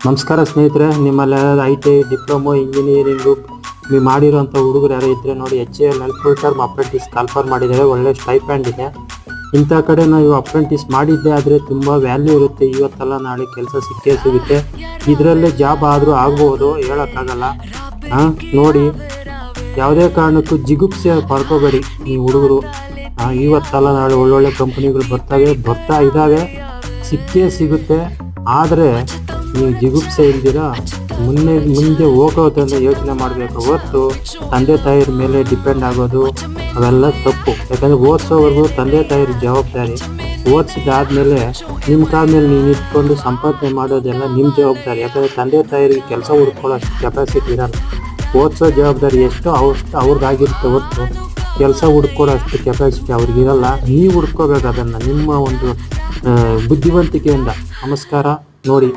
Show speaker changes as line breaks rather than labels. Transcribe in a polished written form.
ನಮಸ್ಕಾರ ಸ್ನೇಹಿತರೆ, ನಿಮ್ಮಲ್ಲಿ IT ಡಿಪ್ಲೊಮೊ ಇಂಜಿನಿಯರಿಂಗು ನೀವು ಮಾಡಿರೋಂಥ ಹುಡುಗರು ಯಾರು ಇದ್ದರೆ ನೋಡಿ, HAL full term apprentice call for ಮಾಡಿದ್ದಾರೆ. ಒಳ್ಳೆ ಸ್ಟೈಪೆಂಡ್ ಇದೆ. ಇಂಥ ಕಡೆ ನಾವು ಅಪ್ರೆಂಟಿಸ್ ಮಾಡಿದ್ದೆ ಆದರೆ ತುಂಬ ವ್ಯಾಲ್ಯೂ ಇರುತ್ತೆ. ಇವತ್ತಲ್ಲ ನಾಳೆ ಕೆಲಸ ಸಿಕ್ಕೇ ಸಿಗುತ್ತೆ. ಇದರಲ್ಲೇ ಜಾಬ್ ಆದರೂ ಆಗ್ಬೋದು, ಹೇಳೋಕ್ಕಾಗಲ್ಲ. ನೋಡಿ, ಯಾವುದೇ ಕಾರಣಕ್ಕೂ ಜಿಗುಪ್ಸೆ ಪಡ್ಕೋಬೇಡಿ ನೀವು ಹುಡುಗರು. ಇವತ್ತಲ್ಲ ನಾಳೆ ಒಳ್ಳೊಳ್ಳೆ ಕಂಪ್ನಿಗಳು ಬರ್ತಾ ಇದ್ದಾವೆ, ಸಿಕ್ಕೇ ಸಿಗುತ್ತೆ. ಆದರೆ ನೀವು ಜಿಗುಪ್ಸೆ ಇಲ್ದಿರ ಮುಂದೆ ಹೋಗೋದನ್ನು ಯೋಚನೆ ಮಾಡಬೇಕು ಹೊರತು ತಂದೆ ತಾಯಿರ ಮೇಲೆ ಡಿಪೆಂಡ್ ಆಗೋದು ಅವೆಲ್ಲ ತಪ್ಪು. ಯಾಕಂದರೆ ಓದಿಸೋವರೆಗೂ ತಂದೆ ತಾಯಿರ ಜವಾಬ್ದಾರಿ. ಓದಿಸಿದಾದ್ಮೇಲೆ ನಿಮ್ಮ ಕಾಲ ಮೇಲೆ ನೀವು ನಿಂತ್ಕೊಂಡು ಸಂಪಾದನೆ ಮಾಡೋದೆಲ್ಲ ನಿಮ್ಮ ಜವಾಬ್ದಾರಿ. ಯಾಕಂದರೆ ತಂದೆ ತಾಯಿರಿಗೆ ಕೆಲಸ ಹುಡ್ಕೊಳ್ಳೋ ಕೆಪಾಸಿಟಿ ಇರಲ್ಲ. ಓದಿಸೋ ಜವಾಬ್ದಾರಿ ಎಷ್ಟು ಅವ್ರಿಗಾಗಿರುತ್ತೆ ಹೊರತು ಕೆಲಸ ಹುಡ್ಕೊಡೋ ಅಷ್ಟು ಕೆಪಾಸಿಟಿ ಅವ್ರಿಗಿರಲ್ಲ. ನೀವು ಹುಡ್ಕೋಬೇಕು ಅದನ್ನು ನಿಮ್ಮ ಒಂದು ಬುದ್ಧಿವಂತಿಕೆಯಿಂದ. ನಮಸ್ಕಾರ. ನೋಡಿ.